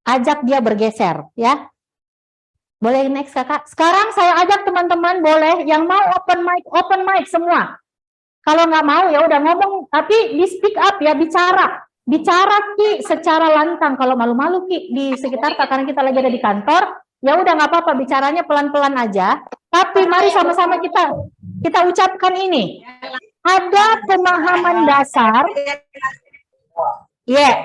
ajak dia bergeser, ya. Boleh next kakak. Sekarang saya ajak teman-teman, boleh yang mau open mic semua. Kalau nggak mau ya udah ngomong, tapi di speak up ya, bicara Ki secara lantang. Kalau malu-malu Ki di sekitar karena kita lagi ada di kantor, ya udah nggak apa-apa, bicaranya pelan-pelan aja. Tapi mari sama-sama kita ucapkan ini. Ada pemahaman dasar.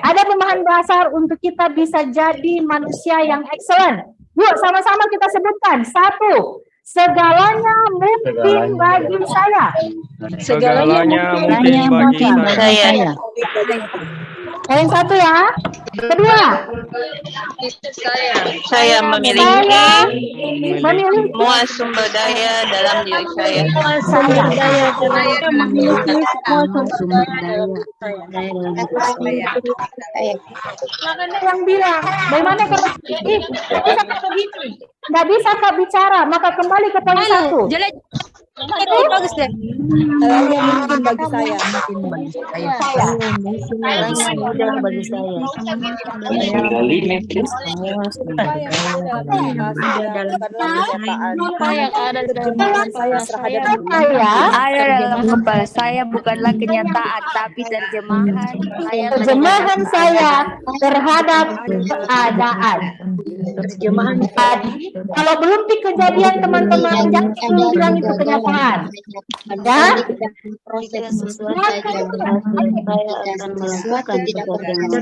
Ada pemahaman dasar untuk kita bisa jadi manusia yang excellent. Yuk sama-sama kita sebutkan. 1. Segalanya mungkin bagi saya. Segalanya mungkin bagi saya. Yang 1 ya. Kedua. Saya memiliki semua sumber daya dalam diri saya. Yang bilang, bagaimana kalau nggak bisa Kak bicara, maka kembali ke poin 1. Itu bagus deh. Mungkin bagi saya. Ada dalam kepala saya bukanlah kenyataan, tapi terjemahan saya terhadap keadaan. Kalau belum di kejadian teman-teman, jangan bilang itu kenyataan. Ya.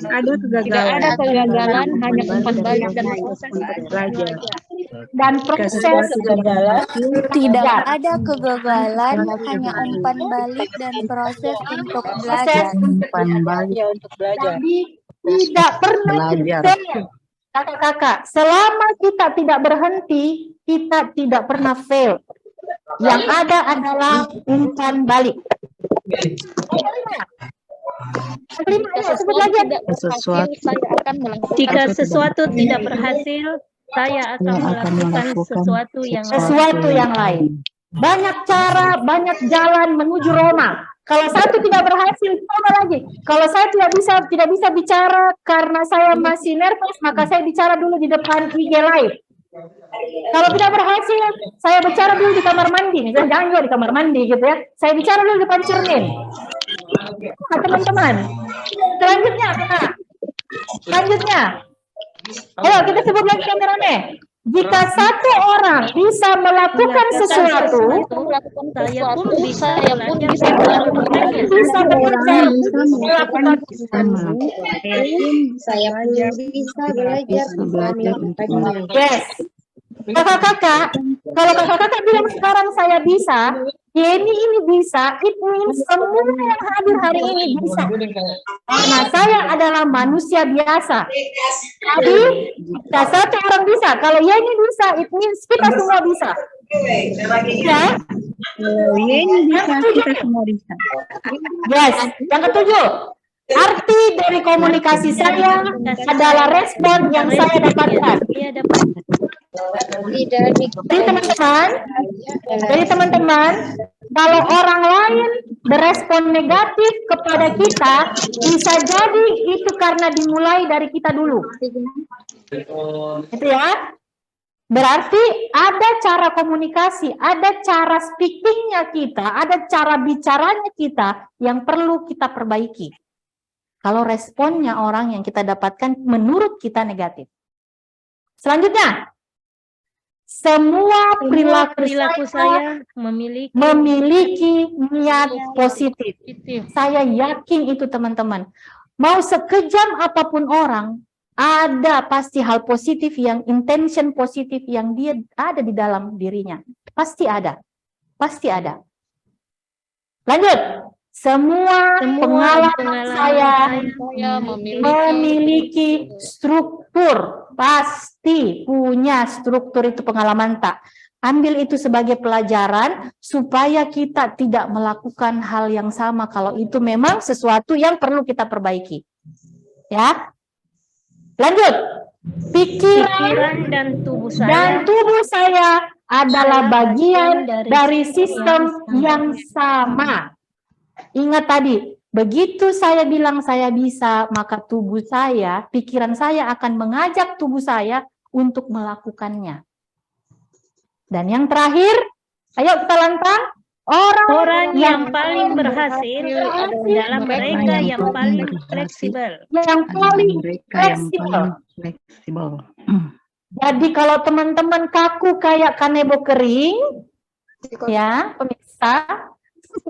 Ada kegagalan, hanya umpan balik dan proses kegagalan. Tidak ada kegagalan, hanya umpan balik dan proses untuk belajar. Jadi tidak pernah fail. Kakak-kakak, selama kita tidak berhenti, kita tidak pernah fail. Yang ada adalah umpan balik. Jika sesuatu tidak berhasil, saya akan melakukan sesuatu yang lain. Banyak cara, banyak jalan menuju Roma. Kalau satu tidak berhasil, coba lagi. Kalau saya tidak bisa bicara karena saya masih nervous, maka saya bicara dulu di depan IG Live. Kalau tidak berhasil, saya bicara dulu di kamar mandi. Misalnya jangan juga di kamar mandi gitu ya. Saya bicara dulu di depan cermin. Nah, teman-teman. Selanjutnya. Ayo kita sebut lagi kameranya. Jika satu orang bisa melakukan sesuatu, saya pun bisa belajar. Yes. Kakak-kakak, kalau kakak-kakak bilang sekarang saya bisa, ini bisa, it means semua yang hadir hari ini bisa. Karena saya adalah manusia biasa. Jadi, jika satu orang bisa, kalau ini bisa, it means kita semua bisa. Ya? ini bisa, kita semua bisa. Yes. Yang ketujuh, arti dari komunikasi saya adalah respon yang saya dapatkan. Jadi teman-teman, kalau orang lain berespon negatif kepada kita, bisa jadi itu karena dimulai dari kita dulu. Itu ya. Berarti ada cara komunikasi, ada cara speakingnya kita, ada cara bicaranya kita yang perlu kita perbaiki. Kalau responnya orang yang kita dapatkan menurut kita negatif. Selanjutnya, semua perilaku saya memiliki niat positif. Saya yakin itu teman-teman. Mau sekejam apapun orang, ada pasti hal positif yang intention positif yang dia ada di dalam dirinya. Pasti ada. Pasti ada. Lanjut. Semua pengalaman saya memiliki struktur. Pasti punya struktur itu pengalaman tak. Ambil itu sebagai pelajaran supaya kita tidak melakukan hal yang sama kalau itu memang sesuatu yang perlu kita perbaiki. Ya. Lanjut. Pikiran dan tubuh saya adalah bagian dari sistem yang sama. Ingat tadi, Begitu saya bilang saya bisa, maka tubuh saya, pikiran saya akan mengajak tubuh saya untuk melakukannya. Dan yang terakhir, ayo kita lantang, Orang yang paling berhasil adalah mereka yang paling fleksibel. Yang paling fleksibel. Jadi kalau teman-teman kaku kayak kanebo kering, ya pemirsa,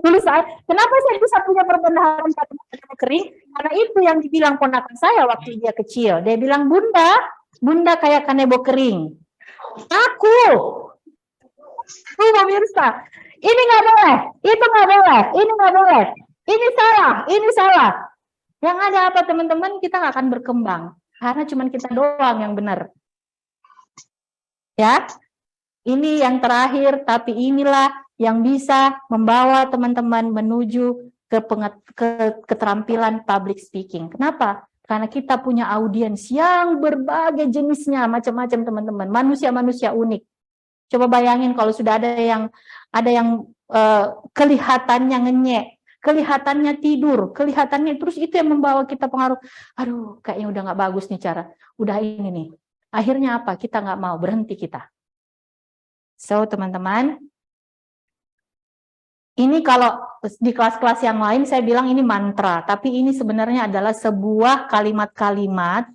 dulu kenapa saya bisa punya perbendaharaan kanebo kering? Karena itu yang dibilang ponakan saya waktu dia kecil. Dia bilang, bunda kayak kanebo kering. Aku, pemirsa, ini nggak boleh, itu nggak boleh, ini nggak boleh, ini salah. Yang ada apa teman-teman? Kita nggak akan berkembang karena cuma kita doang yang benar. Ya, ini yang terakhir, tapi inilah yang bisa membawa teman-teman menuju ke keterampilan public speaking. Kenapa? Karena kita punya audiens yang berbagai jenisnya, macam-macam teman-teman, manusia-manusia unik. Coba bayangin kalau sudah ada yang kelihatannya ngenyek, kelihatannya tidur, kelihatannya terus itu yang membawa kita pengaruh. Aduh, kayaknya udah nggak bagus nih cara. Udah ini nih. Akhirnya apa? Kita nggak mau, berhenti kita. So, teman-teman, ini kalau di kelas-kelas yang lain saya bilang ini mantra, tapi ini sebenarnya adalah sebuah kalimat-kalimat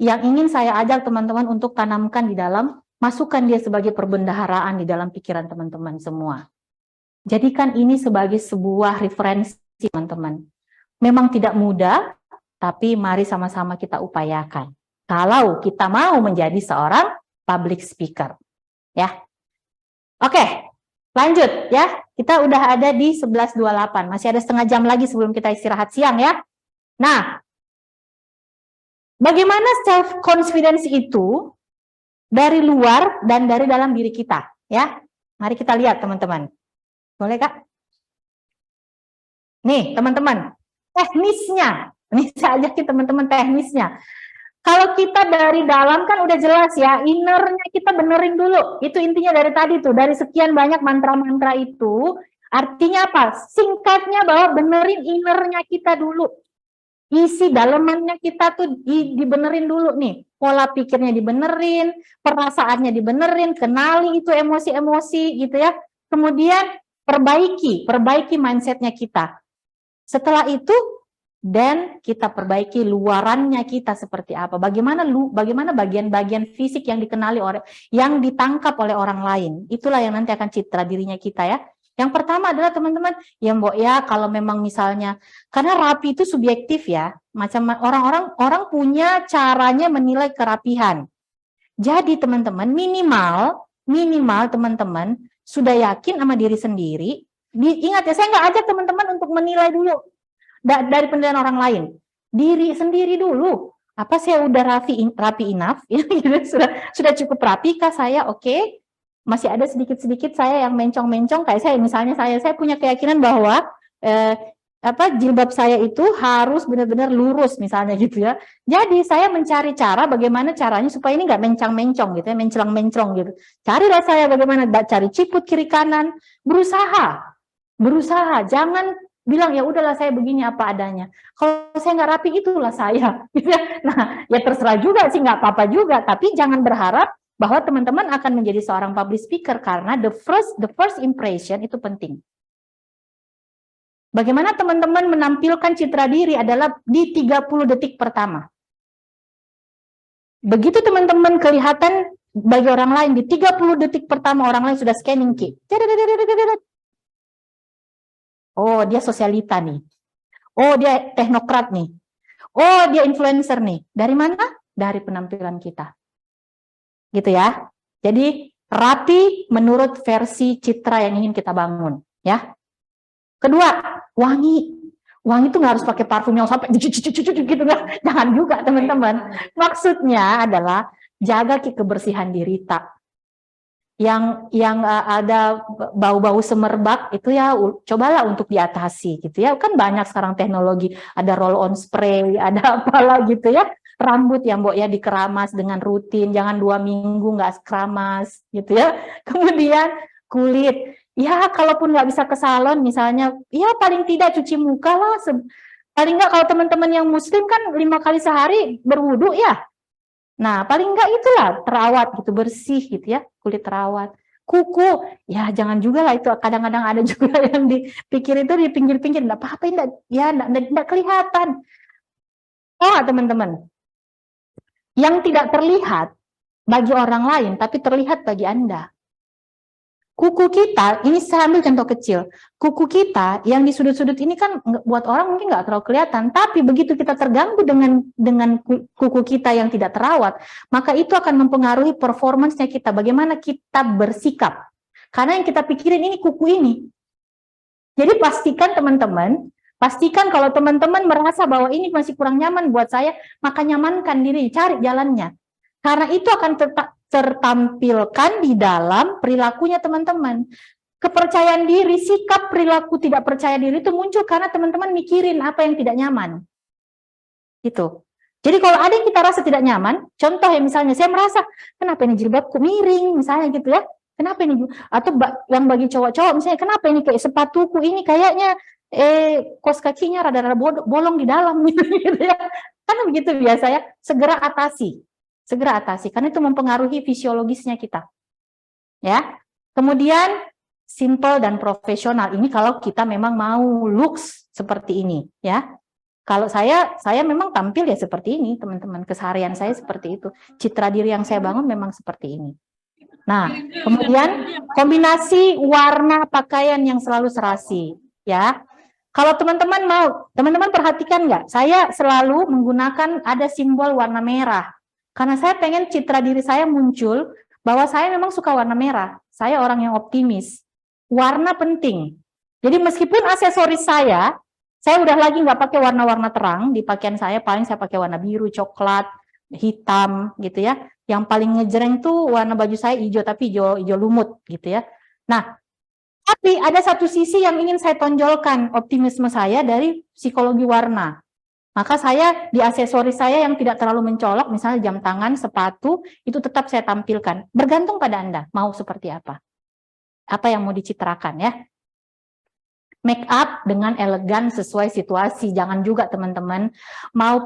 yang ingin saya ajak teman-teman untuk tanamkan di dalam, masukkan dia sebagai perbendaharaan di dalam pikiran teman-teman semua. Jadikan ini sebagai sebuah referensi teman-teman. Memang tidak mudah, tapi mari sama-sama kita upayakan. Kalau kita mau menjadi seorang public speaker. Ya. Oke, lanjut ya. Kita udah ada di 11.28. Masih ada setengah jam lagi sebelum kita istirahat siang ya. Nah, bagaimana self-confidence itu dari luar dan dari dalam diri kita, ya? Mari kita lihat, teman-teman. Boleh, Kak? Nih, teman-teman, teknisnya. Ini saya ajakin teman-teman teknisnya. Kalau kita dari dalam kan udah jelas ya, innernya kita benerin dulu. Itu intinya dari tadi tuh, dari sekian banyak mantra-mantra itu, artinya apa? Singkatnya bahwa benerin innernya kita dulu. Isi dalemannya kita tuh dibenerin dulu nih. Pola pikirnya dibenerin, perasaannya dibenerin, kenali itu emosi-emosi gitu ya. Kemudian perbaiki mindsetnya kita. Setelah itu, dan kita perbaiki luarannya kita seperti apa. Bagaimana bagian-bagian fisik yang dikenali yang ditangkap oleh orang lain. Itulah yang nanti akan citra dirinya kita ya. Yang pertama adalah teman-teman, ya Mbok ya kalau memang misalnya, karena rapi itu subjektif ya, macam orang punya caranya menilai kerapihan. Jadi teman-teman minimal teman-teman sudah yakin sama diri sendiri. Ingat ya, saya nggak ajak teman-teman untuk menilai dulu dari penilaian orang lain. Diri sendiri dulu. Apa saya udah rapi enough? sudah cukup rapi kah saya? Oke. Masih ada sedikit-sedikit saya yang mencong-mencong kayak saya misalnya saya punya keyakinan bahwa jilbab saya itu harus benar-benar lurus misalnya gitu ya. Jadi saya mencari cara bagaimana caranya supaya ini nggak mencang-mencong gitu ya, mencelang-mencong gitu. Carilah saya bagaimana cari ciput kiri kanan, berusaha, jangan bilang ya udahlah saya begini apa adanya. Kalau saya nggak rapi itulah saya. Gitu ya. Nah ya terserah juga sih nggak apa-apa juga, tapi jangan berharap bahwa teman-teman akan menjadi seorang public speaker karena the first impression itu penting. Bagaimana teman-teman menampilkan citra diri adalah di 30 detik pertama. Begitu teman-teman kelihatan bagi orang lain di 30 detik pertama orang lain sudah scanning key. Oh, dia sosialita nih. Oh, dia teknokrat nih. Oh, dia influencer nih. Dari mana? Dari penampilan kita. Gitu ya. Jadi rapi menurut versi citra yang ingin kita bangun, ya. Kedua, wangi. Wangi itu nggak harus pakai parfum yang sampai gitu nggak. Jangan juga teman-teman. Maksudnya adalah jaga kebersihan diri tak. Yang ada bau-bau semerbak itu ya cobalah untuk diatasi gitu ya. Kan banyak sekarang teknologi, ada roll on spray, ada apalah gitu ya. Rambut ya Mbok ya dikeramas dengan rutin, jangan 2 minggu nggak keramas gitu ya. Kemudian kulit, ya kalaupun nggak bisa ke salon misalnya, ya paling tidak cuci muka lah Paling enggak kalau teman-teman yang muslim kan 5 kali sehari berwudu ya. Nah, paling enggak itulah terawat gitu, bersih gitu ya, kulit terawat. Kuku, ya jangan juga lah itu, kadang-kadang ada juga yang dipikir itu di pinggir-pinggir, enggak apa-apa, enggak kelihatan. Oh, teman-teman, yang tidak terlihat bagi orang lain, tapi terlihat bagi Anda. Kuku kita, ini saya ambil contoh kecil. Kuku kita yang di sudut-sudut ini kan buat orang mungkin nggak terlalu kelihatan, tapi begitu kita terganggu dengan kuku kita yang tidak terawat, maka itu akan mempengaruhi performance-nya kita, bagaimana kita bersikap. Karena yang kita pikirin ini kuku ini. Jadi pastikan teman-teman, pastikan kalau teman-teman merasa bahwa ini masih kurang nyaman buat saya, maka nyamankan diri, cari jalannya. Karena itu akan tertampilkan di dalam perilakunya teman-teman. Kepercayaan diri, sikap perilaku tidak percaya diri itu muncul karena teman-teman mikirin apa yang tidak nyaman. Gitu. Jadi kalau ada yang kita rasa tidak nyaman, contoh ya misalnya saya merasa, kenapa ini jilbabku miring, misalnya gitu ya. Kenapa ini? Atau yang bagi cowok-cowok misalnya, kenapa ini kayak sepatuku ini kayaknya kos kakinya rada-rada bolong di dalam gitu ya. Kan begitu biasa ya, segera atasi. Segera atasi, karena itu mempengaruhi fisiologisnya kita. Ya. Kemudian simple dan profesional. Ini kalau kita memang mau looks seperti ini, ya. Kalau saya memang tampil ya seperti ini, teman-teman. Keseharian saya seperti itu. Citra diri yang saya bangun memang seperti ini. Nah, kemudian kombinasi warna pakaian yang selalu serasi, ya. Kalau teman-teman mau, teman-teman perhatikan nggak? Saya selalu menggunakan ada simbol warna merah. Karena saya pengen citra diri saya muncul bahwa saya memang suka warna merah. Saya orang yang optimis. Warna penting. Jadi meskipun aksesoris saya udah lagi nggak pakai warna-warna terang di pakaian saya, paling saya pakai warna biru, coklat, hitam gitu ya. Yang paling ngejreng tuh warna baju saya hijau, tapi hijau lumut gitu ya. Nah, tapi ada satu sisi yang ingin saya tonjolkan optimisme saya dari psikologi warna. Maka saya di aksesoris saya yang tidak terlalu mencolok, misalnya jam tangan, sepatu, itu tetap saya tampilkan. Bergantung pada Anda, mau seperti apa. Apa yang mau dicitrakan ya. Make up dengan elegan sesuai situasi. Jangan juga teman-teman mau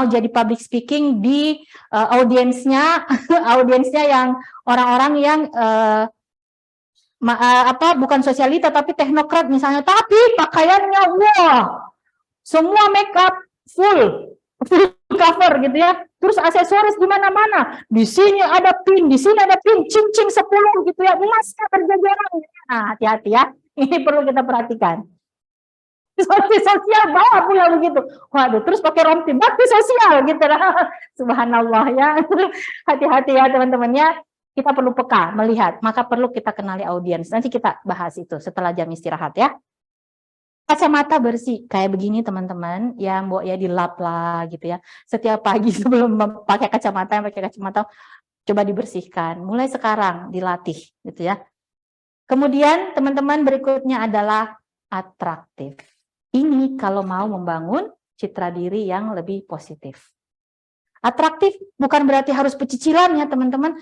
jadi public speaking di audiensnya yang orang-orang yang bukan sosialita tapi teknokrat misalnya, tapi pakaiannya wah, semua make up full cover gitu ya. Terus aksesoris di mana-mana. Di sini ada pin, di sini ada pin, cincin 10 gitu ya. Emasnya berjajaran. Nah, hati-hati ya. Ini perlu kita perhatikan. Sosial bawa pula begitu. Waduh, terus pakai rompi bakti sosial gitu lah. Subhanallah ya. Hati-hati ya teman-teman ya. Kita perlu peka melihat, maka perlu kita kenali audiens. Nanti kita bahas itu setelah jam istirahat ya. Kacamata bersih kayak begini teman-teman, ya mbok ya dilap lah gitu ya. Setiap pagi sebelum pakai kacamata coba dibersihkan. Mulai sekarang dilatih gitu ya. Kemudian teman-teman berikutnya adalah atraktif. Ini kalau mau membangun citra diri yang lebih positif. Atraktif bukan berarti harus pecicilan ya teman-teman.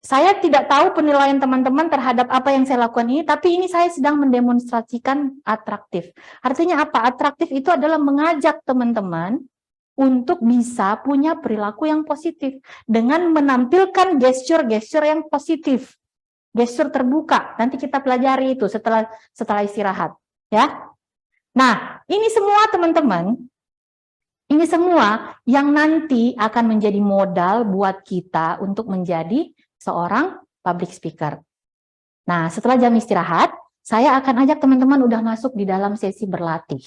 Saya tidak tahu penilaian teman-teman terhadap apa yang saya lakukan ini, tapi ini saya sedang mendemonstrasikan atraktif. Artinya apa? Atraktif itu adalah mengajak teman-teman untuk bisa punya perilaku yang positif dengan menampilkan gesture-gesture yang positif, gesture terbuka. Nanti kita pelajari itu setelah istirahat, ya. Nah, ini semua teman-teman, ini semua yang nanti akan menjadi modal buat kita untuk menjadi seorang public speaker. Nah, setelah jam istirahat, saya akan ajak teman-teman udah masuk di dalam sesi berlatih.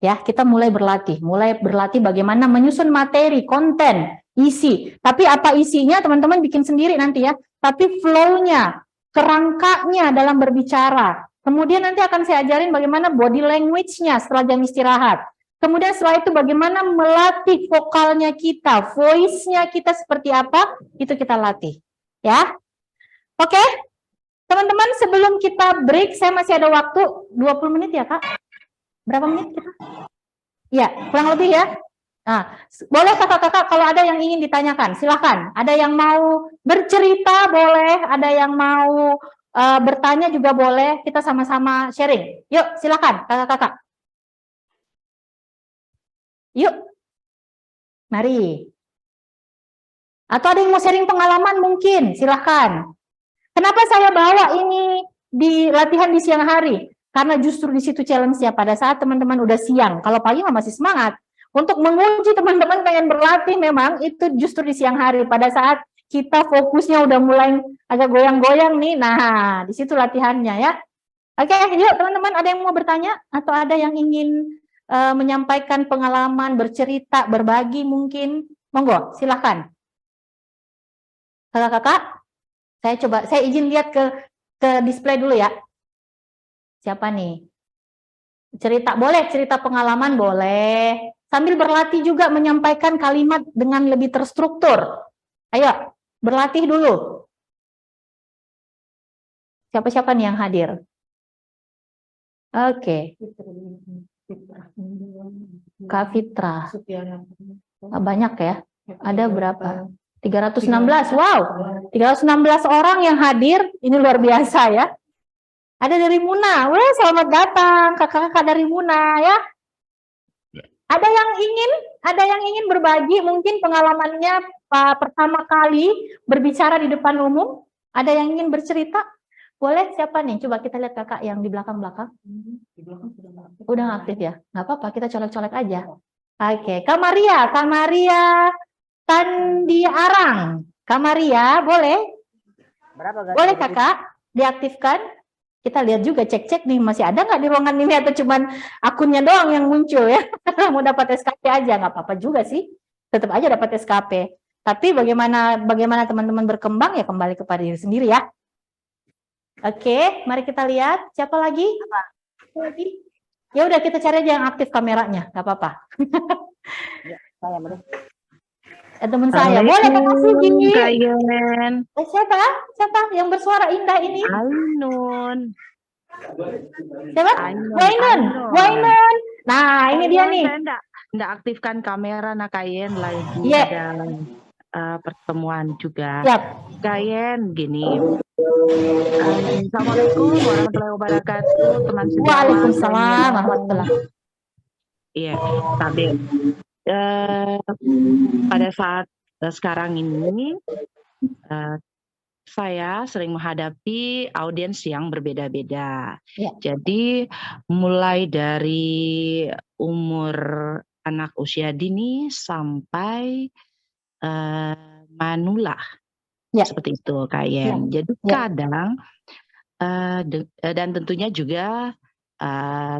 Ya, kita mulai berlatih bagaimana menyusun materi, konten, isi. Tapi apa isinya teman-teman bikin sendiri nanti ya. Tapi flow-nya, kerangkanya dalam berbicara. Kemudian nanti akan saya ajarin bagaimana body language-nya setelah jam istirahat. Kemudian setelah itu bagaimana melatih vokalnya kita, voice-nya kita seperti apa, itu kita latih. Ya, oke, teman-teman sebelum kita break, saya masih ada waktu 20 menit ya Kak? Berapa menit kita? Ya, kurang lebih ya. Nah, boleh kakak-kakak kalau ada yang ingin ditanyakan, silahkan. Ada yang mau bercerita boleh, ada yang mau bertanya juga boleh, kita sama-sama sharing. Yuk, silahkan kakak-kakak. Yuk, mari. Atau ada yang mau sharing pengalaman mungkin, silahkan. Kenapa saya bawa ini di latihan di siang hari? Karena justru di situ challenge-nya pada saat teman-teman udah siang. Kalau pagi masih semangat. Untuk menguji teman-teman pengen berlatih memang itu justru di siang hari. Pada saat kita fokusnya udah mulai agak goyang-goyang nih. Nah, di situ latihannya ya. Oke, yuk teman-teman, ada yang mau bertanya? Atau ada yang ingin menyampaikan pengalaman, bercerita, berbagi mungkin? Monggo, silahkan. Kakak-kakak, saya izin lihat ke display dulu ya. Siapa nih? Cerita boleh, cerita pengalaman boleh. Sambil berlatih juga menyampaikan kalimat dengan lebih terstruktur. Ayo, berlatih dulu. Siapa-siapa nih yang hadir? Oke. Kak Fitra. Banyak ya? Ada berapa? 316. Wow. 316 orang yang hadir. Ini luar biasa ya. Ada dari Muna. Wah, selamat datang kakak-kakak dari Muna ya. Ada yang ingin berbagi mungkin pengalamannya pertama kali berbicara di depan umum? Ada yang ingin bercerita? Boleh, siapa nih? Coba kita lihat kakak yang di belakang-belakang. Udah aktif ya? Nggak apa-apa, kita colek-colek aja. Oke, Kak Maria Tandi Arang. Kak Maria, boleh? Boleh kakak diaktifkan? Kita lihat juga, cek-cek nih, masih ada nggak di ruangan ini atau cuman akunnya doang yang muncul ya? Mau dapat SKP aja, nggak apa-apa juga sih. Tetap aja dapat SKP. Tapi bagaimana teman-teman berkembang ya kembali kepada diri sendiri ya. Oke, mari kita lihat. Siapa lagi? Ya udah kita cari aja yang aktif kameranya, nggak apa-apa. Teman saya, boleh kasih gini. Siapa yang bersuara indah ini? Ainun. Siapa? Wainun. Nah, ini dia nih. Saya enggak aktifkan kamera, Kayen lagi ada pertemuan juga. Siap. Kayen gini. Assalamualaikum warahmatullahi wabarakatuh, teman sejawat. Waalaikumsalam warahmatullahi. Iya, Tabe. Pada saat sekarang ini saya sering menghadapi audiens yang berbeda-beda. Ya. Jadi mulai dari umur anak usia dini sampai manula, seperti itu Kayen. Jadi kadang dan tentunya juga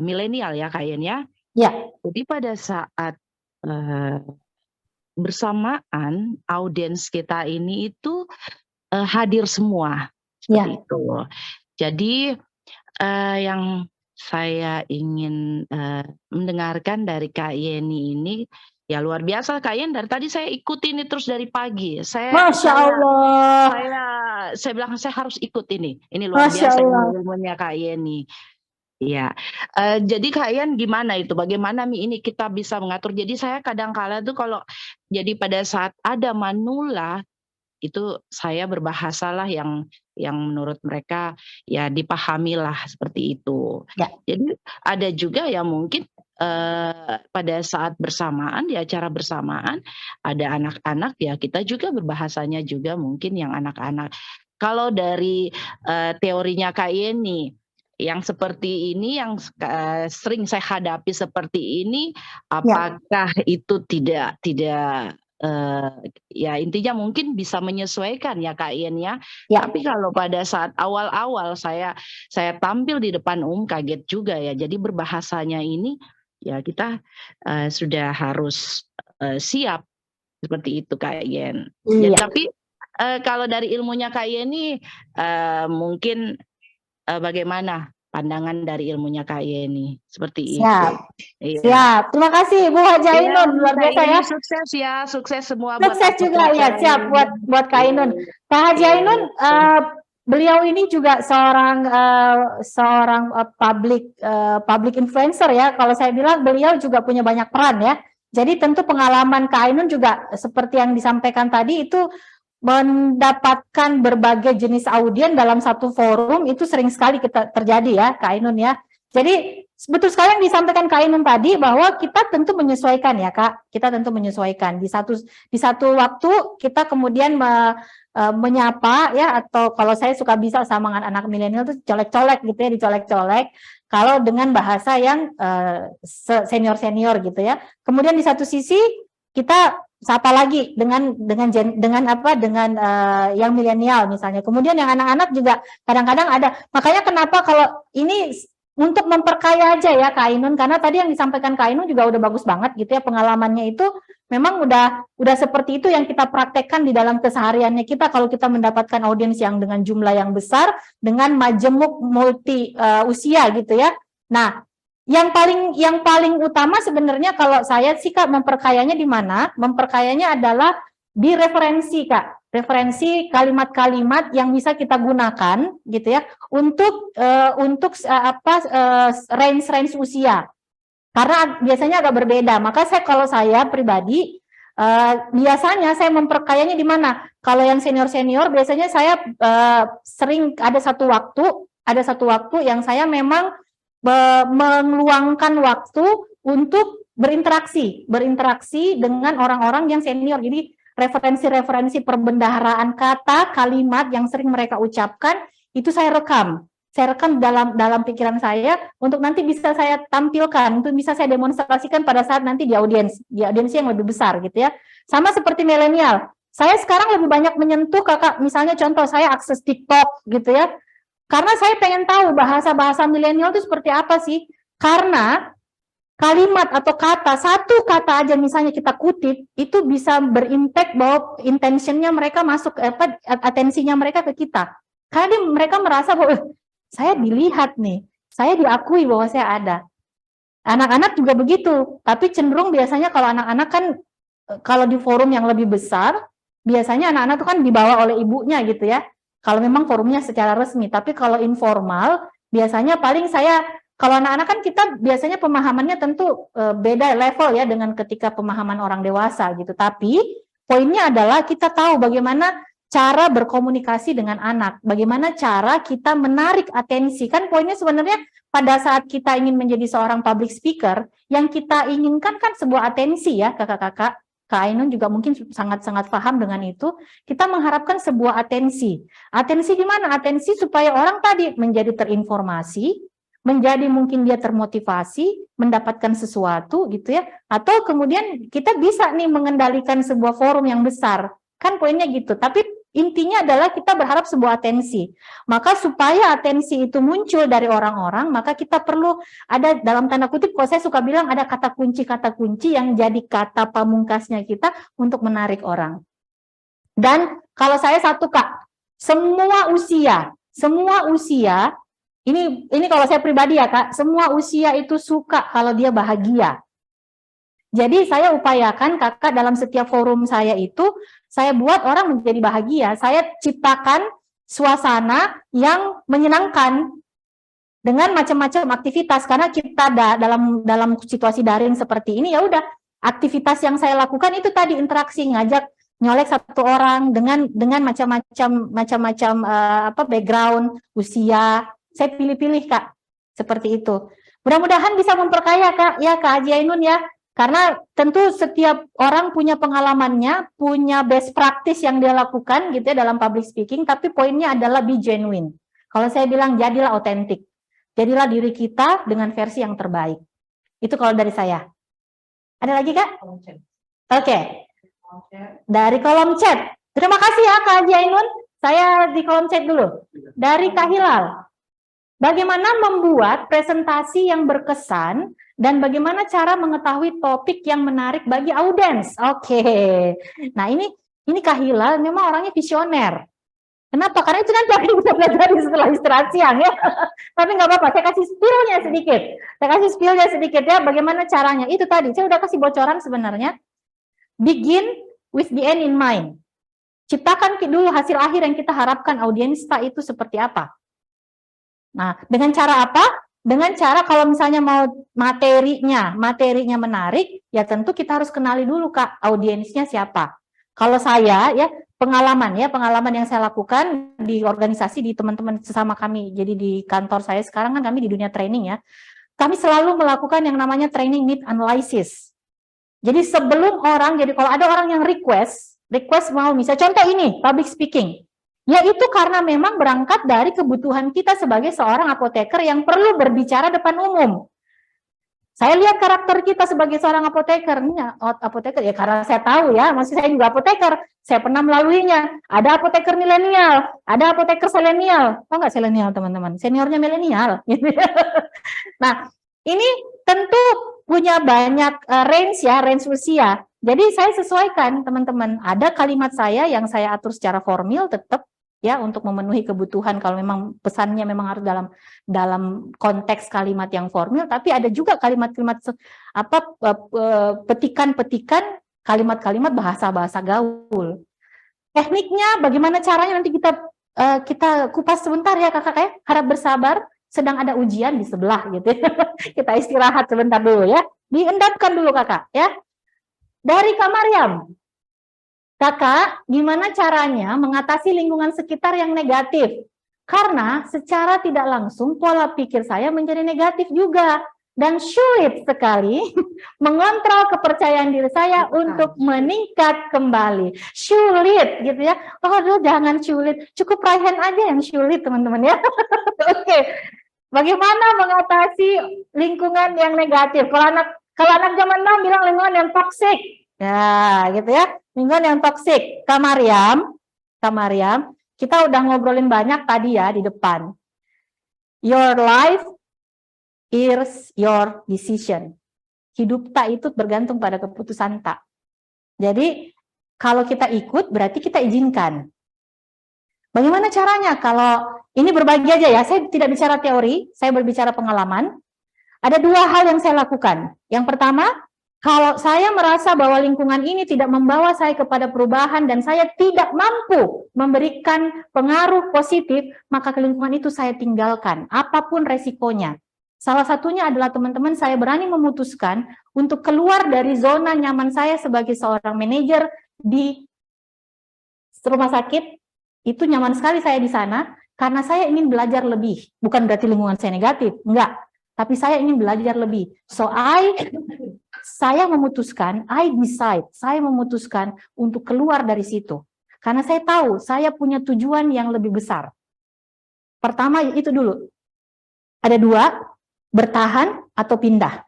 milenial ya Kayen ya. Jadi pada saat bersamaan audiens kita ini itu hadir semua seperti itu. Jadi yang saya ingin mendengarkan dari Kak Yeni ini ya luar biasa Kak Yeni, dari tadi saya ikutin ini terus dari pagi. Masya Allah. Saya bilang saya harus ikut ini. Ini luar biasa ilmunya Kak Yeni. Ya, jadi kalian gimana itu? Bagaimana ini kita bisa mengatur? Jadi saya kadang-kala tuh kalau jadi pada saat ada manula itu saya berbahasalah yang menurut mereka ya dipahamilah seperti itu. Jadi ada juga yang mungkin pada saat bersamaan di acara bersamaan ada anak-anak ya kita juga berbahasanya juga mungkin yang anak-anak. Kalau dari teorinya Kak Yeni yang seperti ini yang sering saya hadapi seperti ini, apakah itu tidak ya intinya mungkin bisa menyesuaikan ya Kak Ien ya. Tapi kalau pada saat awal-awal saya tampil di depan kaget juga ya. Jadi berbahasanya ini ya kita sudah harus siap seperti itu Kak Ien. Ya, tapi kalau dari ilmunya Kak Ien ini mungkin bagaimana pandangan dari ilmunya Kak Yeni seperti itu. Siap. Terima kasih Bu Haji Ainun, luar biasa ya. Sukses ya, sukses semua. Sukses juga ya, siap buat Kak Ainun. Kak Haji Ainun, beliau ini juga seorang public influencer ya. Kalau saya bilang beliau juga punya banyak peran ya. Jadi tentu pengalaman Kak Ainun juga seperti yang disampaikan tadi itu mendapatkan berbagai jenis audien dalam satu forum itu sering sekali kita terjadi ya Kak Ainun ya. Jadi betul sekali yang disampaikan Kak Ainun tadi bahwa kita tentu menyesuaikan ya Kak, kita tentu menyesuaikan di satu waktu kita kemudian menyapa ya, atau kalau saya suka bisa sama anak milenial tuh colek-colek gitu ya, dicolek-colek kalau dengan bahasa yang senior-senior gitu ya. Kemudian di satu sisi kita sapa lagi dengan yang milenial misalnya. Kemudian yang anak-anak juga kadang-kadang ada. Makanya kenapa kalau ini untuk memperkaya aja ya Kak Ainun, karena tadi yang disampaikan Kak Ainun juga udah bagus banget gitu ya, pengalamannya itu memang udah seperti itu yang kita praktekkan di dalam kesehariannya kita kalau kita mendapatkan audiens yang dengan jumlah yang besar dengan majemuk multi usia gitu ya. Nah, yang paling utama sebenarnya kalau saya sih Kak memperkayanya di mana? Memperkayanya adalah di referensi Kak. Referensi kalimat-kalimat yang bisa kita gunakan gitu ya untuk range usia. Karena biasanya agak berbeda. Maka kalau saya pribadi biasanya saya memperkayanya di mana? Kalau yang senior-senior biasanya saya sering ada satu waktu yang saya memang meluangkan waktu untuk berinteraksi dengan orang-orang yang senior. Jadi referensi-referensi perbendaharaan kata, kalimat yang sering mereka ucapkan, itu saya rekam dalam pikiran saya untuk nanti bisa saya tampilkan, untuk bisa saya demonstrasikan pada saat nanti di audiens yang lebih besar gitu ya. Sama seperti milenial, saya sekarang lebih banyak menyentuh Kakak, misalnya contoh saya akses TikTok gitu ya, karena saya pengen tahu bahasa-bahasa milenial itu seperti apa sih, karena kalimat atau kata, satu kata aja misalnya kita kutip, itu bisa berimpact bahwa intentionnya mereka masuk, atensinya mereka ke kita. Karena mereka merasa bahwa saya dilihat nih, saya diakui bahwa saya ada. Anak-anak juga begitu, tapi cenderung biasanya kalau anak-anak kan, kalau di forum yang lebih besar, biasanya anak-anak itu kan dibawa oleh ibunya gitu ya, kalau memang forumnya secara resmi. Tapi kalau informal, biasanya paling kalau anak-anak kan kita biasanya pemahamannya tentu beda level ya dengan ketika pemahaman orang dewasa gitu. Tapi poinnya adalah kita tahu bagaimana cara berkomunikasi dengan anak, bagaimana cara kita menarik atensi. Kan poinnya sebenarnya pada saat kita ingin menjadi seorang public speaker, yang kita inginkan kan sebuah atensi ya kakak-kakak. Kak Ainun juga mungkin sangat-sangat paham dengan itu. Kita mengharapkan sebuah atensi. Atensi di mana? Atensi supaya orang tadi menjadi terinformasi, menjadi mungkin dia termotivasi, mendapatkan sesuatu gitu ya, atau kemudian kita bisa nih mengendalikan sebuah forum yang besar, kan poinnya gitu. Tapi intinya adalah kita berharap sebuah atensi. Maka supaya atensi itu muncul dari orang-orang, maka kita perlu ada dalam tanda kutip, kalau saya suka bilang ada kata kunci yang jadi kata pamungkasnya kita untuk menarik orang. Dan kalau saya satu Kak, semua usia ini kalau saya pribadi ya Kak, semua usia itu suka kalau dia bahagia. Jadi saya upayakan Kakak dalam setiap forum saya itu, saya buat orang menjadi bahagia. Saya ciptakan suasana yang menyenangkan dengan macam-macam aktivitas. Karena kita dalam situasi daring seperti ini, ya udah aktivitas yang saya lakukan itu tadi interaksi, ngajak nyolek satu orang dengan macam-macam background, usia. Saya pilih-pilih Kak, seperti itu. Mudah-mudahan bisa memperkaya Kak, ya Kak Haji Ainun ya. Karena tentu setiap orang punya pengalamannya, punya best practice yang dia lakukan gitu ya dalam public speaking, tapi poinnya adalah be genuine. Kalau saya bilang jadilah otentik. Jadilah diri kita dengan versi yang terbaik. Itu kalau dari saya. Ada lagi Kak? Oke. Dari kolom chat. Terima kasih ya Kak Haji Ainun. Saya di kolom chat dulu. Dari Kak Hilal. Bagaimana membuat presentasi yang berkesan dan bagaimana cara mengetahui topik yang menarik bagi audiens? Oke. Nah, ini Kak Hilal memang orangnya visioner. Kenapa? Karena itu nanti akan bisa belajar setelah istirahat siang ya. Tapi nggak apa-apa, saya kasih spillnya sedikit ya, bagaimana caranya. Itu tadi, saya udah kasih bocoran sebenarnya. Begin with the end in mind. Ciptakan dulu hasil akhir yang kita harapkan audiens itu seperti apa. Nah, dengan cara apa? Dengan cara kalau misalnya mau materinya menarik, ya tentu kita harus kenali dulu Kak, audiensnya siapa. Kalau saya ya, pengalaman ya, pengalaman yang saya lakukan di organisasi, di teman-teman sesama kami. Jadi di kantor saya sekarang kan kami di dunia training ya. Kami selalu melakukan yang namanya training need analysis. Jadi sebelum orang, jadi kalau ada orang yang request mau misalnya contoh ini, public speaking. Ya itu karena memang berangkat dari kebutuhan kita sebagai seorang apoteker yang perlu berbicara depan umum. Saya lihat karakter kita sebagai seorang apoteker, apoteker ya karena saya tahu ya, maksud saya juga apoteker, saya pernah melaluinya. Ada apoteker milenial, ada apoteker selenial. Tahu nggak selenial teman-teman? Seniornya milenial. Nah, ini tentu punya banyak range usia. Jadi saya sesuaikan teman-teman. Ada kalimat saya yang saya atur secara formal tetap ya untuk memenuhi kebutuhan kalau memang pesannya memang harus dalam konteks kalimat yang formal, tapi ada juga kalimat-kalimat petikan-petikan kalimat-kalimat bahasa-bahasa gaul. Tekniknya bagaimana caranya nanti kita kupas sebentar ya kakak ya, harap bersabar, sedang ada ujian di sebelah gitu. Kita istirahat sebentar dulu ya. Diendapkan dulu kakak ya. Dari Kak Mariam. Kakak, gimana caranya mengatasi lingkungan sekitar yang negatif? Karena secara tidak langsung pola pikir saya menjadi negatif juga. Dan sulit sekali mengontrol kepercayaan diri saya untuk meningkat kembali. Sulit gitu ya. Oh aduh, jangan sulit. Cukup Raihan aja yang sulit teman-teman ya. Oke. Bagaimana mengatasi lingkungan yang negatif? Kalau anak zaman now bilang lingkungan yang toksik. Ya gitu ya. Lingkungan yang toksik. Kak Mariam, kita udah ngobrolin banyak tadi ya di depan. Your life is your decision. Hidup tak itu bergantung pada keputusan tak. Jadi kalau kita ikut berarti kita izinkan. Bagaimana caranya? Kalau ini berbagi aja ya, saya tidak bicara teori, saya berbicara pengalaman. Ada dua hal yang saya lakukan. Yang pertama, kalau saya merasa bahwa lingkungan ini tidak membawa saya kepada perubahan dan saya tidak mampu memberikan pengaruh positif, maka ke lingkungan itu saya tinggalkan, apapun resikonya. Salah satunya adalah teman-teman saya berani memutuskan untuk keluar dari zona nyaman saya sebagai seorang manajer di rumah sakit. Itu nyaman sekali saya di sana, karena saya ingin belajar lebih. Bukan berarti lingkungan saya negatif, enggak. Tapi saya ingin belajar lebih. Saya memutuskan untuk keluar dari situ. Karena saya tahu, saya punya tujuan yang lebih besar. Pertama, itu dulu. Ada dua, bertahan atau pindah.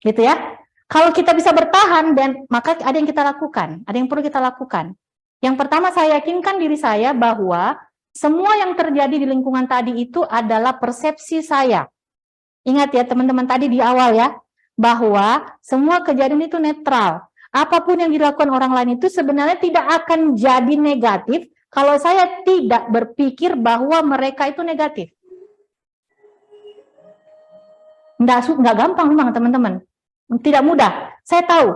Gitu ya. Kalau kita bisa bertahan, maka ada yang kita lakukan. Ada yang perlu kita lakukan. Yang pertama, saya yakinkan diri saya bahwa semua yang terjadi di lingkungan tadi itu adalah persepsi saya. Ingat ya teman-teman tadi di awal ya, bahwa semua kejadian itu netral. Apapun yang dilakukan orang lain itu sebenarnya tidak akan jadi negatif kalau saya tidak berpikir bahwa mereka itu negatif. Nggak gampang memang teman-teman. Tidak mudah. Saya tahu,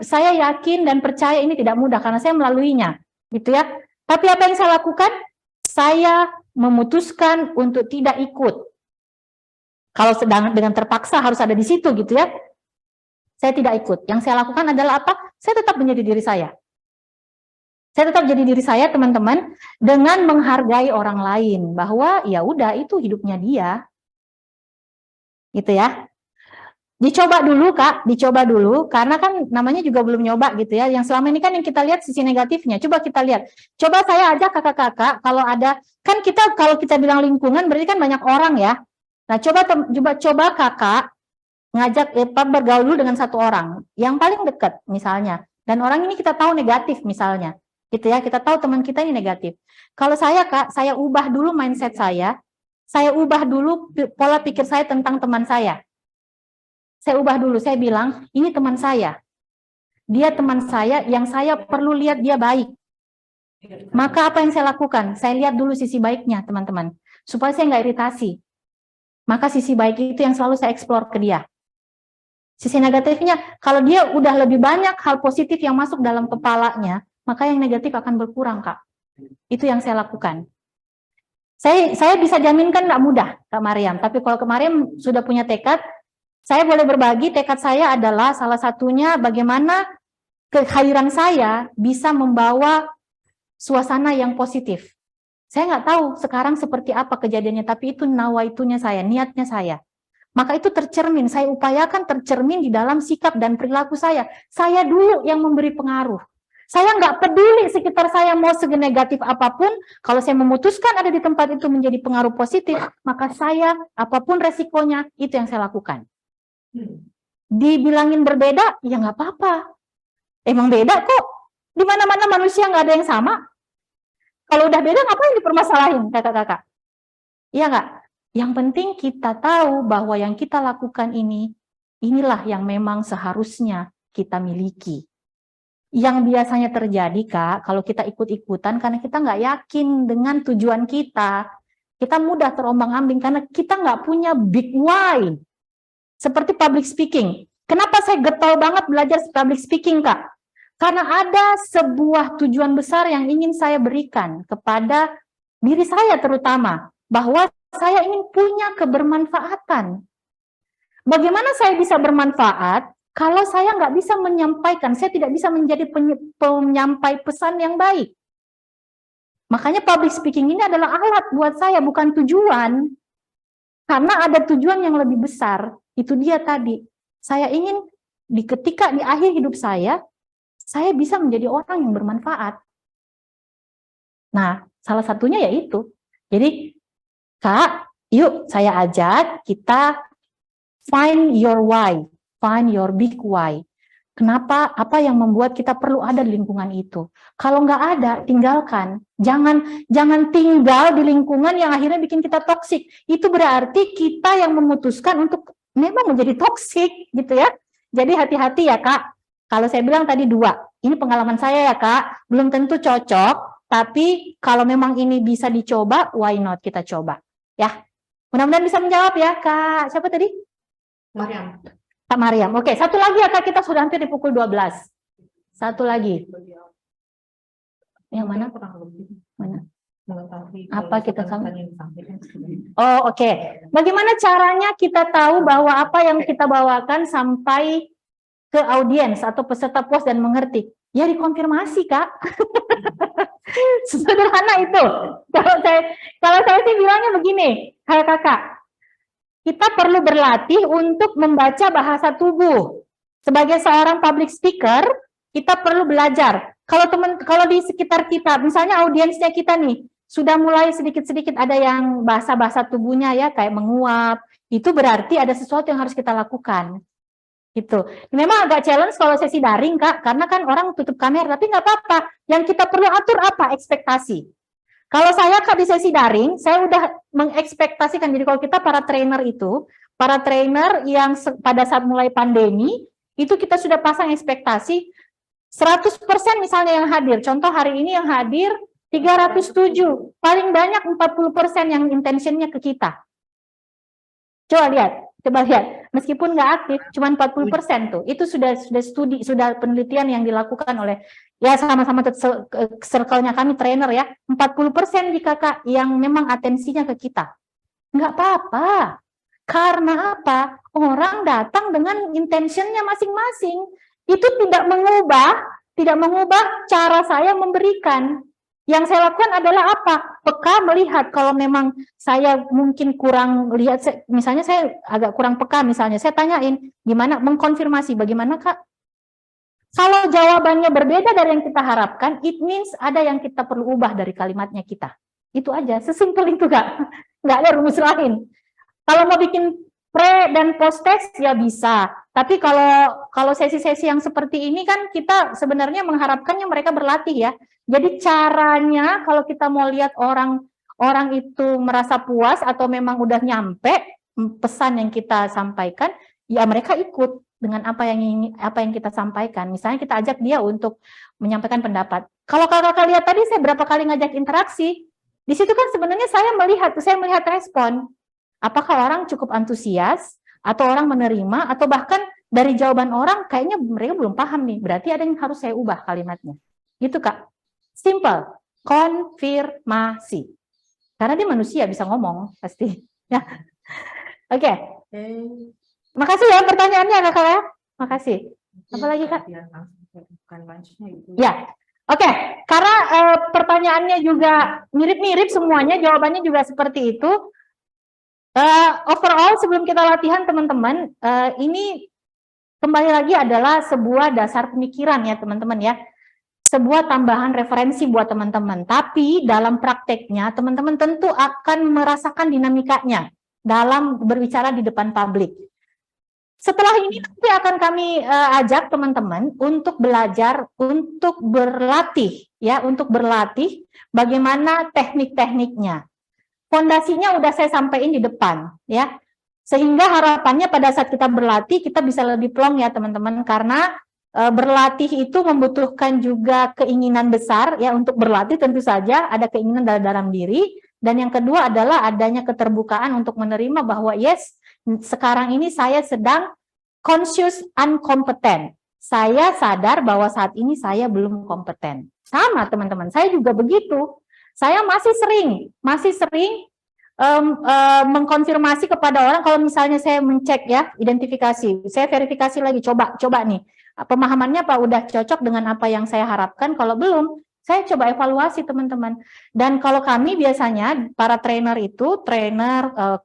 saya yakin dan percaya ini tidak mudah karena saya melaluinya. Gitu ya. Tapi apa yang saya lakukan? Saya memutuskan untuk tidak ikut. Kalau sedang dengan terpaksa harus ada di situ gitu ya. Saya tidak ikut. Yang saya lakukan adalah apa? Saya tetap menjadi diri saya. Saya tetap jadi diri saya teman-teman dengan menghargai orang lain bahwa ya udah itu hidupnya dia. Gitu ya. Dicoba dulu Kak, dicoba dulu karena kan namanya juga belum nyoba gitu ya. Yang selama ini kan yang kita lihat sisi negatifnya. Coba kita lihat. Coba saya ajak kakak-kakak kalau ada kan kalau kita bilang lingkungan berarti kan banyak orang ya. Nah, coba kakak ngajak bergaul dulu dengan satu orang yang paling dekat misalnya. Dan orang ini kita tahu negatif misalnya. Gitu ya, kita tahu teman kita ini negatif. Kalau saya Kak, saya ubah dulu mindset saya ubah dulu pola pikir saya tentang teman saya. Saya ubah dulu, saya bilang, ini teman saya. Dia teman saya yang saya perlu lihat dia baik. Maka apa yang saya lakukan? Saya lihat dulu sisi baiknya teman-teman. Supaya saya nggak iritasi. Maka sisi baik itu yang selalu saya eksplor ke dia. Sisi negatifnya, kalau dia udah lebih banyak hal positif yang masuk dalam kepalanya, maka yang negatif akan berkurang, Kak. Itu yang saya lakukan. Saya bisa jaminkan nggak mudah, Kak Mariam. Tapi kalau Kak Mariam sudah punya tekad, saya boleh berbagi tekad saya adalah salah satunya bagaimana kehadiran saya bisa membawa suasana yang positif. Saya nggak tahu sekarang seperti apa kejadiannya, tapi itu nawaitunya saya, niatnya saya. Maka itu tercermin, saya upayakan tercermin di dalam sikap dan perilaku saya. Saya dulu yang memberi pengaruh. Saya nggak peduli sekitar saya mau senegatif apapun, kalau saya memutuskan ada di tempat itu menjadi pengaruh positif, maka saya, apapun resikonya, itu yang saya lakukan. Dibilangin berbeda, ya nggak apa-apa. Emang beda kok. Di mana-mana manusia nggak ada yang sama. Kalau udah beda, ngapain dipermasalahin, kakak-kakak? Iya nggak? Yang penting kita tahu bahwa yang kita lakukan ini, inilah yang memang seharusnya kita miliki. Yang biasanya terjadi, Kak, kalau kita ikut-ikutan karena kita nggak yakin dengan tujuan kita. Kita mudah terombang-ambing karena kita nggak punya big why. Seperti public speaking. Kenapa saya getol banget belajar public speaking, Kak? Karena ada sebuah tujuan besar yang ingin saya berikan kepada diri saya terutama. Bahwa saya ingin punya kebermanfaatan. Bagaimana saya bisa bermanfaat kalau saya nggak bisa menyampaikan, saya tidak bisa menjadi penyampai pesan yang baik. Makanya public speaking ini adalah alat buat saya, bukan tujuan. Karena ada tujuan yang lebih besar, itu dia tadi. Saya ingin ketika di akhir hidup saya bisa menjadi orang yang bermanfaat. Nah, salah satunya yaitu. Jadi, Kak, yuk saya ajak kita find your why. Find your big why. Kenapa? Apa yang membuat kita perlu ada di lingkungan itu? Kalau nggak ada, tinggalkan. Jangan tinggal di lingkungan yang akhirnya bikin kita toksik. Itu berarti kita yang memutuskan untuk memang menjadi toksik, gitu ya. Jadi hati-hati ya, Kak. Kalau saya bilang tadi 2, ini pengalaman saya ya, Kak. Belum tentu cocok, tapi kalau memang ini bisa dicoba, why not kita coba, ya. Mudah-mudahan bisa menjawab ya, Kak. Siapa tadi? Mariam. Kak Mariam. Oke, satu lagi ya, Kak. Kita sudah hampir di pukul 12. Satu lagi. Yang mana? Mana? Apa kita sama? Oh, oke. Bagaimana caranya kita tahu bahwa apa yang kita bawakan sampai ke audiens atau peserta puas dan mengerti? Ya dikonfirmasi, Kak. Sederhana itu. Kalau saya sih bilangnya begini, kakak. Kita perlu berlatih untuk membaca bahasa tubuh. Sebagai seorang public speaker, kita perlu belajar. Kalau di sekitar kita, misalnya audiensnya kita nih, sudah mulai sedikit-sedikit ada yang bahasa-bahasa tubuhnya ya, kayak menguap, itu berarti ada sesuatu yang harus kita lakukan. Gitu. Memang agak challenge kalau sesi daring, Kak, karena kan orang tutup kamera, tapi nggak apa-apa. Yang kita perlu atur apa? Ekspektasi. Kalau saya, Kak, di sesi daring, saya udah mengekspektasikan. Jadi kalau kita para trainer yang pada saat mulai pandemi, itu kita sudah pasang ekspektasi 100% misalnya yang hadir. Contoh hari ini yang hadir 307, paling banyak 40% yang intentionnya ke kita. Coba lihat, meskipun nggak aktif, cuma 40% tuh. Itu sudah studi, sudah penelitian yang dilakukan oleh ya sama-sama circle-nya kami trainer ya. 40% di kakak yang memang atensinya ke kita. Nggak apa-apa. Karena apa? Orang datang dengan intentionnya masing-masing. Itu tidak mengubah cara saya memberikan. Yang saya lakukan adalah apa? Peka melihat kalau memang saya mungkin kurang lihat, misalnya saya agak kurang peka misalnya, saya tanyain, gimana, mengkonfirmasi, bagaimana Kak? Kalau jawabannya berbeda dari yang kita harapkan, it means ada yang kita perlu ubah dari kalimatnya kita. Itu aja, sesimpel itu Kak. Nggak ada rumus lain. Kalau mau bikin pre dan post test ya bisa. Tapi kalau sesi-sesi yang seperti ini kan kita sebenarnya mengharapkannya mereka berlatih ya. Jadi caranya kalau kita mau lihat orang itu merasa puas atau memang udah nyampe pesan yang kita sampaikan, ya mereka ikut dengan apa yang kita sampaikan. Misalnya kita ajak dia untuk menyampaikan pendapat. Kalau kakak lihat tadi saya berapa kali ngajak interaksi, di situ kan sebenarnya saya melihat respon. Apakah orang cukup antusias atau orang menerima atau bahkan dari jawaban orang kayaknya mereka belum paham nih. Berarti ada yang harus saya ubah kalimatnya. Gitu Kak. Simple, konfirmasi. Karena dia manusia bisa ngomong pasti. Ya, oke. Makasih ya pertanyaannya kakak ya. Makasih. Apa lagi Kak? Ya, oke. Karena pertanyaan pertanyaannya juga mirip-mirip semuanya, jawabannya juga seperti itu. Overall sebelum kita latihan teman-teman, ini kembali lagi adalah sebuah dasar pemikiran ya teman-teman ya. Sebuah tambahan referensi buat teman-teman. Tapi dalam prakteknya teman-teman tentu akan merasakan dinamikanya dalam berbicara di depan publik. Setelah ini nanti akan kami ajak teman-teman untuk belajar, untuk berlatih ya, untuk berlatih bagaimana teknik-tekniknya. Fondasinya udah saya sampaikan di depan ya. Sehingga harapannya pada saat kita berlatih kita bisa lebih plong ya teman-teman, karena berlatih itu membutuhkan juga keinginan besar ya untuk berlatih, tentu saja ada keinginan dalam diri, dan yang kedua adalah adanya keterbukaan untuk menerima bahwa yes, sekarang ini saya sedang conscious incompetent. Saya sadar bahwa saat ini saya belum kompeten. Sama teman-teman, saya juga begitu. Saya masih sering mengkonfirmasi kepada orang kalau misalnya saya mencek ya, identifikasi, saya verifikasi lagi, coba nih, pemahamannya Pak udah cocok dengan apa yang saya harapkan, kalau belum, saya coba evaluasi teman-teman. Dan kalau kami biasanya, para trainer itu,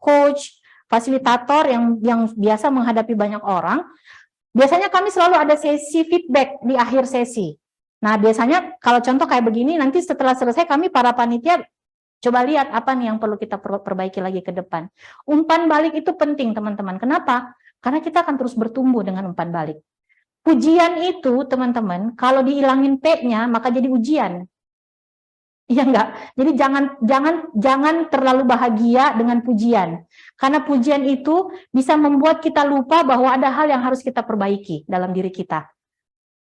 coach, fasilitator yang biasa menghadapi banyak orang, biasanya kami selalu ada sesi feedback di akhir sesi. Nah biasanya kalau contoh kayak begini, nanti setelah selesai kami para panitia, coba lihat apa nih yang perlu kita perbaiki lagi ke depan. Umpan balik itu penting teman-teman. Kenapa? Karena kita akan terus bertumbuh dengan umpan balik. Pujian itu teman-teman, kalau dihilangin P-nya maka jadi ujian. Iya enggak? Jadi jangan terlalu bahagia dengan pujian. Karena pujian itu bisa membuat kita lupa bahwa ada hal yang harus kita perbaiki dalam diri kita.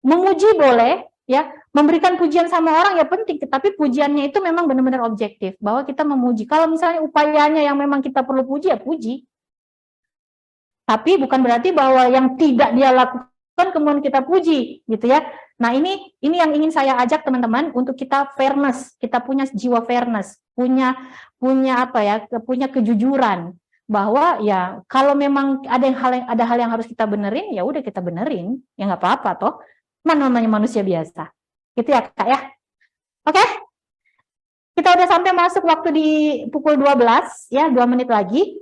Memuji boleh, ya, memberikan pujian sama orang ya penting, tapi pujiannya itu memang benar-benar objektif, bahwa kita memuji. Kalau misalnya upayanya yang memang kita perlu puji, ya puji. Tapi bukan berarti bahwa yang tidak dia lakukan kemudian kita puji, gitu ya. Nah ini yang ingin saya ajak teman-teman untuk kita fairness, kita punya jiwa fairness, punya kejujuran, bahwa ya kalau memang ada hal yang harus kita benerin, ya udah kita benerin, ya nggak apa-apa toh. Namanya manusia biasa. Gitu ya Kak ya. Oke. Kita udah sampai masuk waktu di pukul 12 ya, 2 menit lagi.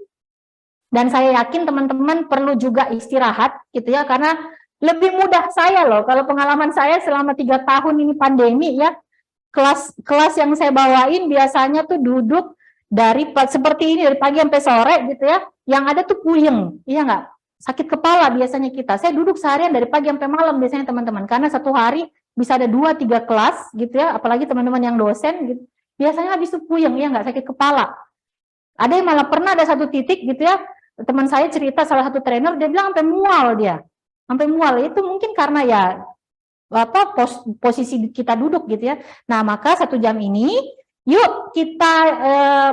Dan saya yakin teman-teman perlu juga istirahat gitu ya, karena lebih mudah saya loh kalau pengalaman saya selama 3 tahun ini pandemi ya. Kelas yang saya bawain biasanya tuh duduk seperti ini dari pagi sampai sore gitu ya. Yang ada tuh puyeng, iya nggak? Sakit kepala biasanya kita. Saya duduk seharian dari pagi sampai malam biasanya teman-teman. Karena satu hari bisa ada 2-3 kelas gitu ya. Apalagi teman-teman yang dosen gitu. Biasanya habis itu puyeng, ya nggak, sakit kepala. Ada yang malah pernah ada satu titik gitu ya. Teman saya cerita salah satu trainer, dia bilang sampai mual dia. Sampai mual. Itu mungkin karena ya posisi kita duduk gitu ya. Nah maka 1 jam ini yuk kita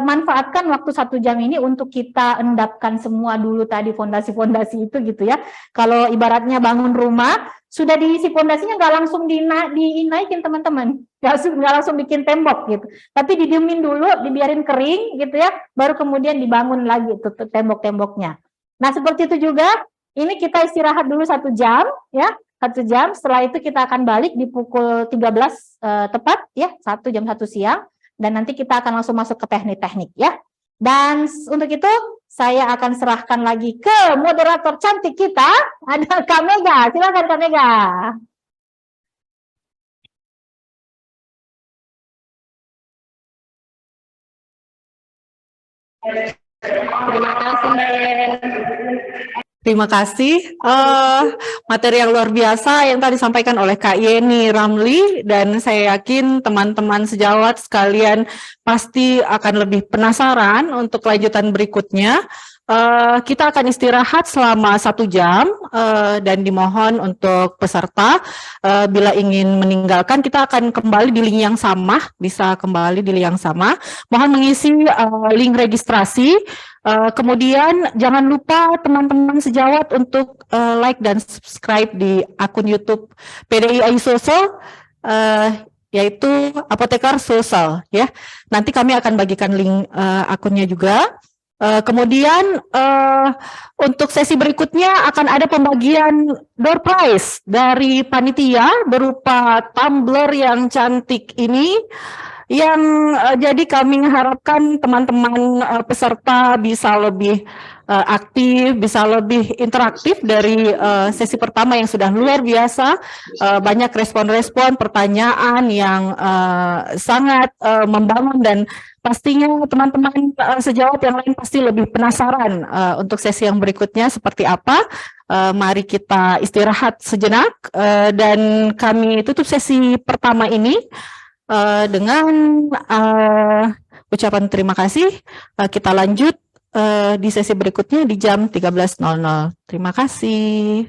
manfaatkan waktu 1 jam ini untuk kita endapkan semua dulu tadi fondasi-fondasi itu gitu ya. Kalau ibaratnya bangun rumah, sudah diisi fondasinya nggak langsung dinaikin teman-teman, nggak langsung bikin tembok gitu. Tapi didiemin dulu, dibiarin kering gitu ya, baru kemudian dibangun lagi tuh tembok-temboknya. Nah seperti itu juga, ini kita istirahat dulu 1 jam ya. 1 jam, setelah itu kita akan balik di pukul 13 tepat ya, 1 jam 1 siang. Dan nanti kita akan langsung masuk ke teknik-teknik ya. Dan untuk itu saya akan serahkan lagi ke moderator cantik kita, ada Kak Mega. Silakan Kak Mega. Terima kasih. Terima kasih. Materi yang luar biasa yang tadi disampaikan oleh Kak Yeni Ramli, dan saya yakin teman-teman sejawat sekalian pasti akan lebih penasaran untuk lanjutan berikutnya. Kita akan istirahat selama 1 jam dan dimohon untuk peserta bila ingin meninggalkan, kita akan kembali di link yang sama, bisa kembali di link yang sama. Mohon mengisi link registrasi. Kemudian jangan lupa teman-teman sejawat untuk like dan subscribe di akun YouTube PDI Social, yaitu Apotekar Social ya. Nanti kami akan bagikan link akunnya juga. Kemudian untuk sesi berikutnya akan ada pembagian door prize dari panitia berupa tumbler yang cantik ini Jadi kami mengharapkan teman-teman peserta bisa lebih aktif, bisa lebih interaktif dari sesi pertama yang sudah luar biasa, banyak respon-respon, pertanyaan yang sangat membangun, dan pastinya teman-teman sejawat yang lain pasti lebih penasaran untuk sesi yang berikutnya seperti apa. Mari kita istirahat sejenak dan kami tutup sesi pertama ini dengan ucapan terima kasih. Kita lanjut di sesi berikutnya di jam 13.00. Terima kasih.